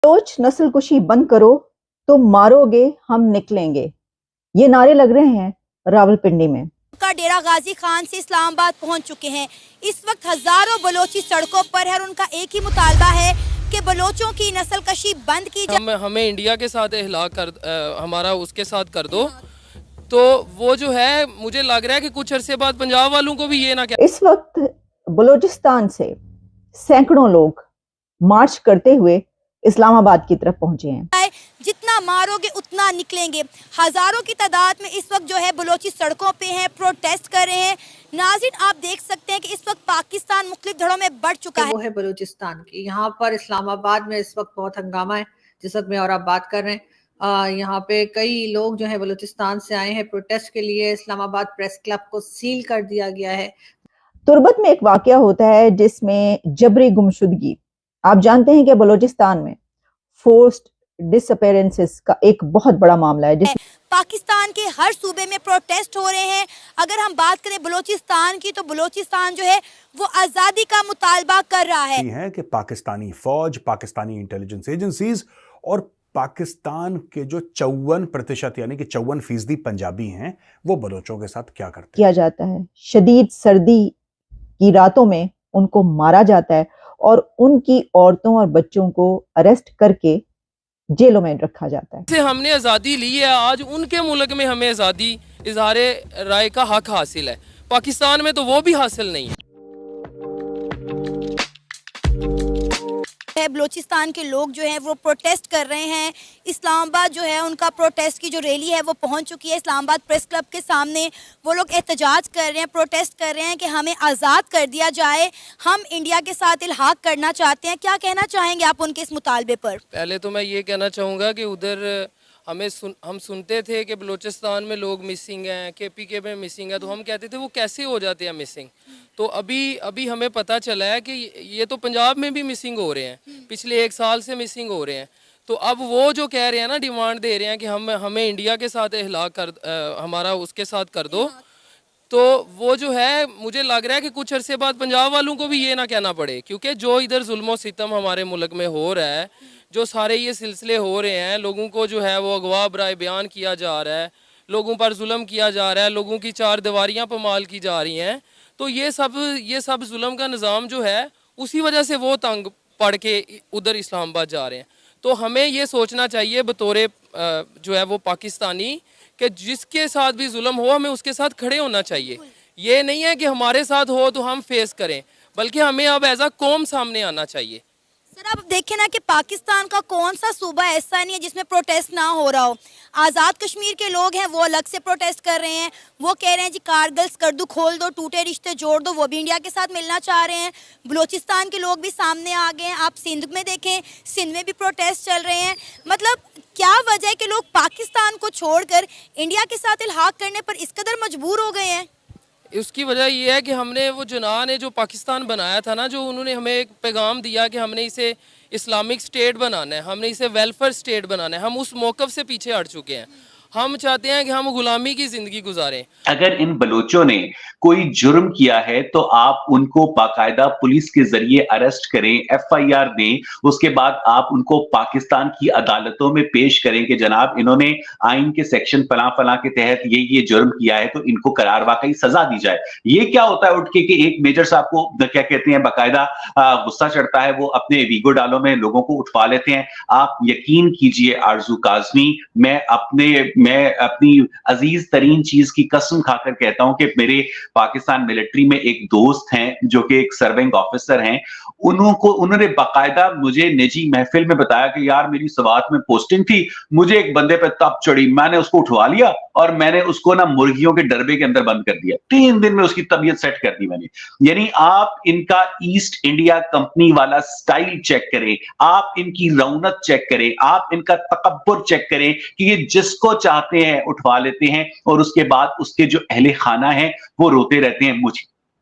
Bloch नस्लकुशी बंद करो तो मारोगे हम निकलेंगे, ये नारे लग रहे हैं रावलपिंडी में। का डेरा गाजी खान से इस्लामाबाद पहुंच चुके हैं। इस वक्त हजारों बलोची सड़कों पर है और उनका एक ही मुतालबा है कि बलोचों की नस्लकशी बंद की जाए। हमें इंडिया के साथ इहलाक कर हमारा उसके साथ कर दो, तो वो जो है मुझे लग रहा है कि कुछ अरसे बाद पंजाब वालों को भी ये ना क्या। इस वक्त बलोचिस्तान से सैकड़ों लोग मार्च करते हुए इस्लामाबाद की तरफ पहुंचे हैं। जितना मारोगे उतना निकलेंगे। हजारों की तादाद में इस वक्त जो है बलोची सड़कों पे हैं, प्रोटेस्ट कर रहे हैं। नाज़रीन, आप देख सकते हैं कि इस वक्त पाकिस्तान मुख्तलिफ धड़ों में बढ़ चुका है। वो है बलूचिस्तान की। यहाँ पर इस्लामाबाद में इस वक्त बहुत हंगामा है, जिस वक्त मैं और आप बात कर रहे हैं। यहाँ पे कई लोग जो है बलूचिस्तान से आए हैं प्रोटेस्ट के लिए। इस्लामाबाद प्रेस क्लब को सील कर दिया गया है। तुर्बत में एक वाकया होता है जिसमें जबरी गुमशुदगी, आप जानते हैं कि बलूचिस्तान में फोर्स्ड डिसअपीयरेंसेस का एक बहुत बड़ा मामला है। पाकिस्तान के हर सूबे में प्रोटेस्ट हो रहे हैं। अगर हम बात करें बलूचिस्तान की, तो बलूचिस्तान जो है वो आज़ादी का मुतालबा कर रहा है कि पाकिस्तानी फौज, पाकिस्तानी इंटेलिजेंस एजेंसीज और पाकिस्तान के जो 54% यानी कि 54% पंजाबी हैं, वो बलोचों के साथ क्या करते किया जाता है। शदीद सर्दी की रातों में उनको मारा जाता है और उनकी औरतों और बच्चों को अरेस्ट करके जेलों में रखा जाता है। हमने आज़ादी ली है, आज उनके मुल्क में हमें आज़ादी इज़हारे राय का हक हासिल है, पाकिस्तान में तो वो भी हासिल नहीं है। बलूचिस्तान के लोग जो हैं वो प्रोटेस्ट कर रहे हैं। इस्लामाबाद जो है उनका प्रोटेस्ट की जो रैली है वो पहुंच चुकी है। इस्लामाबाद प्रेस क्लब के सामने वो लोग एहतजाज कर रहे हैं, प्रोटेस्ट कर रहे हैं कि हमें आज़ाद कर दिया जाए, हम इंडिया के साथ इल्हाक करना चाहते हैं। क्या कहना चाहेंगे आप उनके इस मुतालबे पर? पहले तो मैं ये कहना चाहूँगा कि उधर हम सुनते थे कि बलूचिस्तान में लोग मिसिंग हैं, KPK में मिसिंग है, तो हम कहते थे वो कैसे हो जाते हैं मिसिंग। तो अभी हमें पता चला है कि ये तो पंजाब में भी मिसिंग हो रहे हैं, पिछले 1 साल से मिसिंग हो रहे हैं। तो अब वो जो कह रहे हैं ना, डिमांड दे रहे हैं कि हमें इंडिया के साथ इहलाक हमारा उसके साथ कर दो, तो वो जो है मुझे लग रहा है कि कुछ अरसे बाद पंजाब वालों को भी ये ना कहना पड़े, क्योंकि जो इधर जुल्म सितम हमारे मुल्क में हो रहा है, जो सारे ये सिलसिले हो रहे हैं, लोगों को जो है वो अगवा बराए बयान किया जा रहा है, लोगों पर जुल्म किया जा रहा है, लोगों की 4 दीवारियाँ पमाल की जा रही हैं, तो ये सब जुल्म का निज़ाम जो है उसी वजह से वो तंग पड़ के उधर इस्लामाबाद जा रहे हैं। तो हमें ये सोचना चाहिए बतौर जो है वो पाकिस्तानी कि जिसके साथ भी जुल्म हो हमें उसके साथ खड़े होना चाहिए। ये नहीं है कि हमारे साथ हो तो हम फेस करें, बल्कि हमें अब एज अ कौम सामने आना चाहिए। सर, आप देखें ना कि पाकिस्तान का कौन सा सूबा ऐसा नहीं है जिसमें प्रोटेस्ट ना हो रहा हो। आज़ाद कश्मीर के लोग हैं वो अलग से प्रोटेस्ट कर रहे हैं, वो कह रहे हैं जी कारगिल स्कर्दू खोल दो, टूटे रिश्ते जोड़ दो, वो भी इंडिया के साथ मिलना चाह रहे हैं। बलूचिस्तान के लोग भी सामने आ गए हैं। आप सिंध में देखें, सिंध में भी प्रोटेस्ट चल रहे हैं। मतलब क्या वजह है कि लोग पाकिस्तान को छोड़कर इंडिया के साथ इल्हाक करने पर इस कदर मजबूर हो गए हैं? उसकी वजह ये है कि हमने वो जना ने जो पाकिस्तान बनाया था ना, जो उन्होंने हमें एक पैगाम दिया कि हमने इसे इस्लामिक स्टेट बनाना है, हमने इसे वेलफेयर स्टेट बनाना है, हम उस मौक़िफ़ से पीछे हट चुके हैं। हम चाहते हैं कि हम गुलामी की जिंदगी गुजारें। अगर इन बलोचों ने कोई जुर्म किया है तो आप उनको बाकायदा पुलिस के जरिए अरेस्ट करें, FIR दें, उसके बाद आप उनको पाकिस्तान की अदालतों में पेश करें कि जनाब इन्होंने आइन के सेक्शन फला फला के तहत ये जुर्म किया है, तो इनको करार वाकई सजा दी जाए। ये क्या होता है उठ के कि एक मेजर साहब को क्या कहते हैं बाकायदा गुस्सा चढ़ता है, वो अपने वीगो डालों में लोगों को उठवा लेते हैं। आप यकीन कीजिए आरजू काज़मी, मैं अपनी अजीज तरीन चीज की कसम खाकर कहता हूं कि मेरे पाकिस्तान मिलिट्री में एक दोस्त हैं जो कि एक सर्विंग ऑफिसर हैं, उन्होंने बाकायदा मुझे निजी महफिल में बताया कि यार मेरी सवात में पोस्टिंग थी, मुझे एक बंदे पे तप चढ़ी, मैंने उसको उठवा लिया और मैंने उसको ना मुर्गियों के डरबे के अंदर बंद कर दिया। 3 दिन में उसकी तबीयत सेट कर दी मैंने। यानी आप इनका ईस्ट इंडिया कंपनी वाला स्टाइल चेक करें, आप इनकी रौनक चेक करें, आप इनका तकब्बुर चेक करें कि ये जिसको चाहते हैं उठवा लेते हैं और उसके बाद उसके जो अहले खाना है वो रोते रहते हैं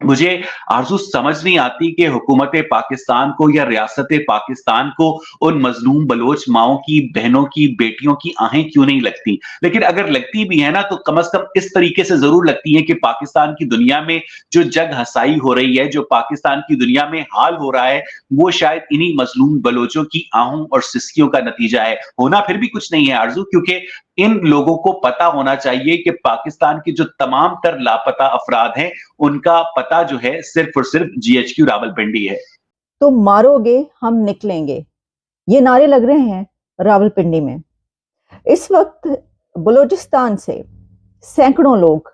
मुझे आरज़ू समझ नहीं आती कि हुकूमत पाकिस्तान को या रियासत पाकिस्तान को उन मज़लूम बलोच माँओं की, बहनों की, बेटियों की आहें क्यों नहीं लगती। लेकिन अगर लगती भी है ना, तो कम से कम इस तरीके से ज़रूर लगती है कि पाकिस्तान की दुनिया में जो जग हसाई हो रही है, जो पाकिस्तान की दुनिया में हाल हो रहा है, वो शायद इन्हीं मज़लूम बलोचों की आहों और सिसकियों का नतीजा है। होना फिर भी कुछ नहीं है आरज़ू, क्योंकि इन लोगों को पता होना चाहिए कि पाकिस्तान के जो तमाम तर लापता अफराद हैं, उनका पता जो है सिर्फ और सिर्फ जीएचक्यू रावलपिंडी है। तो मारोगे हम निकलेंगे, ये नारे लग रहे हैं रावलपिंडी में। इस वक्त बलूचिस्तान से सैकड़ों लोग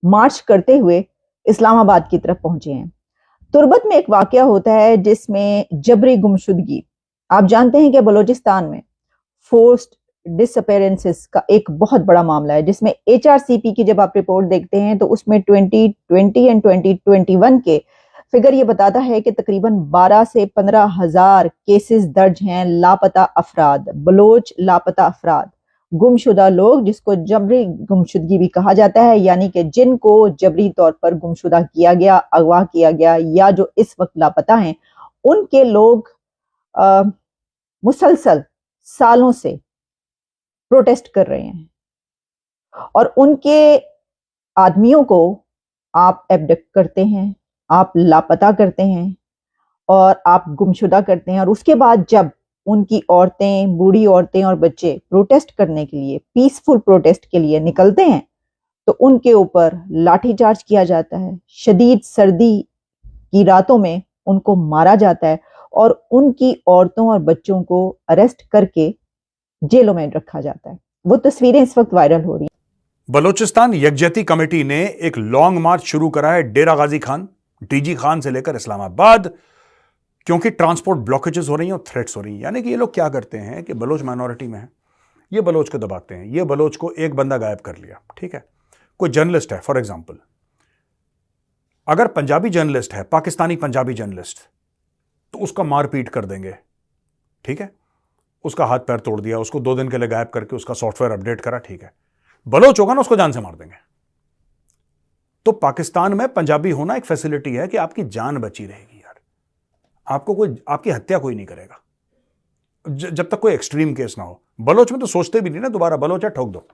मार्च करते हुए इस्लामाबाद की तरफ पहुंचे हैं। तुर्बत में एक वाकया होता है जिसमें जबरी गुमशुदगी, आप जानते हैं कि बलूचिस्तान में फोर्स्ड डिसअपेरेंसेस का एक बहुत बड़ा मामला है, जिसमें एचआरसीपी की जब आप रिपोर्ट देखते हैं तो उसमें 2020 एंड 2021 के फिगर ये बताता है कि तकरीबन 12 से 15,000 केसेस दर्ज हैं लापता अफराद, बलोच लापता अफराद, गुमशुदा लोग, जिसको जबरी गुमशुदगी भी कहा जाता है, यानी कि जिनको जबरी तौर पर गुमशुदा किया गया, अगवा किया गया, या जो इस वक्त लापता हैं, उनके लोग मुसलसल सालों से प्रोटेस्ट कर रहे हैं और उनके आदमियों को आप एब्डक्ट करते हैं, आप लापता करते हैं और आप गुमशुदा करते हैं। और उसके बाद जब उनकी औरतें, बूढ़ी औरतें और बच्चे प्रोटेस्ट करने के लिए, पीसफुल प्रोटेस्ट के लिए निकलते हैं, तो उनके ऊपर लाठीचार्ज किया जाता है। शदीद सर्दी की रातों में उनको मारा जाता है और उनकी औरतों और बच्चों को अरेस्ट करके जेलों में रखा जाता है। वो तस्वीरें इस वक्त वायरल हो रही हैं। बलूचिस्तान यकजहती कमेटी ने एक लॉन्ग मार्च शुरू करा है डेरा गाजी खान, डीजी खान से लेकर इस्लामाबाद, क्योंकि ट्रांसपोर्ट ब्लॉकेजेस हो रही हैं और थ्रेट्स हो रही हैं। यानी कि ये लोग क्या करते हैं कि बलोच माइनॉरिटी में है, ये बलोच को दबाते हैं। ये बलोच को एक बंदा गायब कर लिया, ठीक है, कोई जर्नलिस्ट है फॉर एग्जाम्पल, अगर पंजाबी जर्नलिस्ट है, पाकिस्तानी पंजाबी जर्नलिस्ट, तो उसका मारपीट कर देंगे, ठीक है, उसका हाथ पैर तोड़ दिया, उसको 2 दिन के लिए गायब करके उसका सॉफ्टवेयर अपडेट करा, ठीक है। बलोच होगा ना, उसको जान से मार देंगे। तो पाकिस्तान में पंजाबी होना एक फैसिलिटी है कि आपकी जान बची रहेगी यार, आपको कोई, आपकी हत्या कोई नहीं करेगा जब तक कोई एक्सट्रीम केस ना हो। बलोच में तो सोचते भी नहीं ना, दोबारा बलोच है ठोक दो,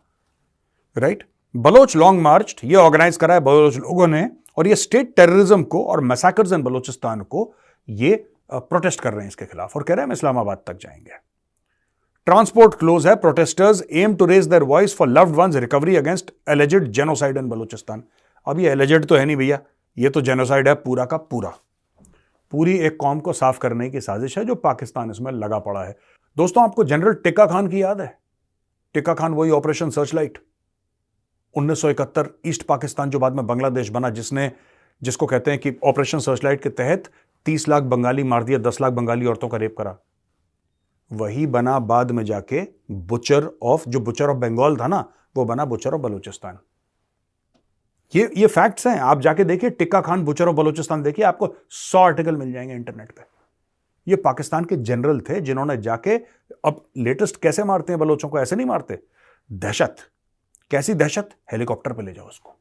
राइट। बलोच लॉन्ग मार्च ये ऑर्गेनाइज करा है बलोच लोगों ने, और ये स्टेट टेररिज्म को और मैसाकर्स इन बलोचिस्तान को ये प्रोटेस्ट कर रहे हैं इसके खिलाफ, और कह रहे हैं हम इस्लामाबाद तक जाएंगे। ट्रांसपोर्ट क्लोज है, protesters aim to raise their voice for loved ones recovery against alleged genocide in Balochistan. अब ये एलिजेड तो है नहीं भैया, ये तो जेनोसाइड है पूरा का पूरा, पूरी एक कौम को साफ करने की साजिश है जो पाकिस्तान इसमें लगा पड़ा है। दोस्तों, आपको जनरल टिक्का खान की याद है? टिक्का खान वही ऑपरेशन सर्चलाइट 1971 ईस्ट पाकिस्तान जो बाद में बांग्लादेश बना, जिसको कहते हैं कि ऑपरेशन सर्चलाइट के तहत 30 लाख बंगाली मार दिया, 10 लाख बंगाली औरतों का रेप करा। वही बना बाद में जाके बुचर ऑफ बंगाल था ना, वो बना बुचर ऑफ बलूचिस्तान। ये फैक्ट्स हैं, आप जाके देखिए टिक्का खान बुचर ऑफ बलूचिस्तान देखिए, आपको 100 आर्टिकल मिल जाएंगे इंटरनेट पे। ये पाकिस्तान के जनरल थे जिन्होंने जाके, अब लेटेस्ट कैसे मारते हैं बलोचों को, ऐसे नहीं मारते, दहशत, कैसी दहशत, हेलीकॉप्टर पे ले जाओ उसको,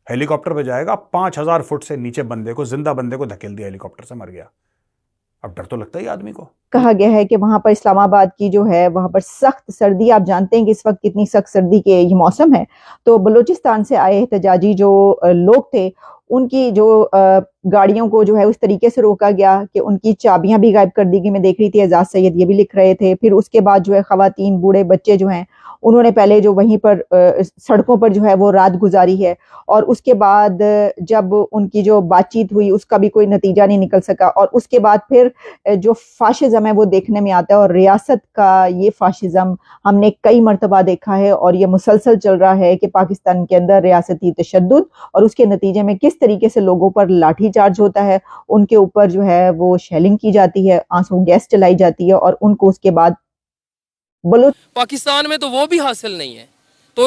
हेलीकॉप्टर पे जाएगा, 5000 फुट से नीचे बंदे को, जिंदा बंदे को धकेल दिया हेलीकॉप्टर से, मर गया। अब डर तो लगता ही आदमी को। कहा गया है कि वहां पर इस्लामाबाद की जो है वहां पर सख्त सर्दी, आप जानते हैं कि इस वक्त कितनी सख्त सर्दी के ये मौसम है, तो बलूचिस्तान से आए एहतजाजी जो लोग थे उनकी जो गाड़ियों को जो है उस तरीके से रोका गया कि उनकी चाबियां भी गायब कर दी गई। मैं देख रही थी एजाज सैयद ये भी लिख रहे थे। फिर उसके बाद जो है खवातीन, बूढ़े, बच्चे जो हैं उन्होंने पहले जो वहीं पर सड़कों पर जो है वो रात गुजारी है, और उसके बाद जब उनकी जो बातचीत हुई उसका भी कोई नतीजा नहीं निकल सका, और उसके बाद फिर जो फाशिज्म है वो देखने में आता है। और रियासत का ये फाशिज्म हमने कई मरतबा देखा है और ये मुसलसल चल रहा है कि पाकिस्तान के अंदर रियासती तशद्दुद, और उसके नतीजे में किस तरीके से लोगों पर लाठीचार्ज होता है, उनके ऊपर जो है वो शेलिंग की जाती है, आंसू गैस चलाई जाती है, और उनको उसके बाद पाकिस्तान में तो वो भी हासिल नहीं है। तो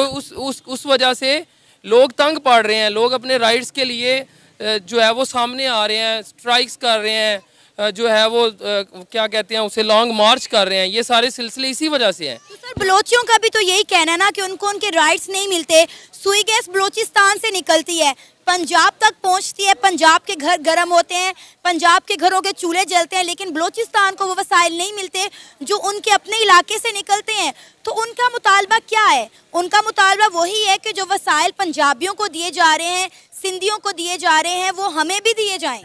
उस वजह से लोग तंग पड़ रहे हैं, लोग अपने राइट्स के लिए जो है वो सामने आ रहे हैं, स्ट्राइक्स कर रहे हैं, जो है वो क्या कहते हैं उसे लॉन्ग मार्च कर रहे हैं। ये सारे सिलसिले इसी वजह से हैं। तो सर बलोचियों का भी तो यही कहना है ना कि उनको उनके राइट्स नहीं मिलते। सुई गैस बलोचिस्तान से निकलती है, पंजाब तक पहुंचती है, पंजाब के घर गर्म होते हैं, पंजाब के घरों के चूल्हे जलते हैं, लेकिन बलोचिस्तान को वो वसाइल नहीं मिलते जो उनके अपने इलाके से निकलते हैं। तो उनका मुतालबा क्या है? उनका मुतालबा वही है कि जो वसाइल पंजाबियों को दिए जा रहे हैं, सिंधियों को दिए जा रहे हैं, वो हमें भी दिए जाएं।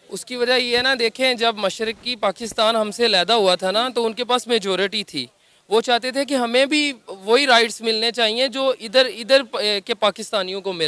उसकी वजह ये है ना, देखें जब मशरक़ी पाकिस्तान हमसे अलहदा हुआ था ना, तो उनके पास मेजॉरिटी थी। वो चाहते थे कि हमें भी वही राइट्स मिलने चाहिए जो इधर के पाकिस्तानियों को मिल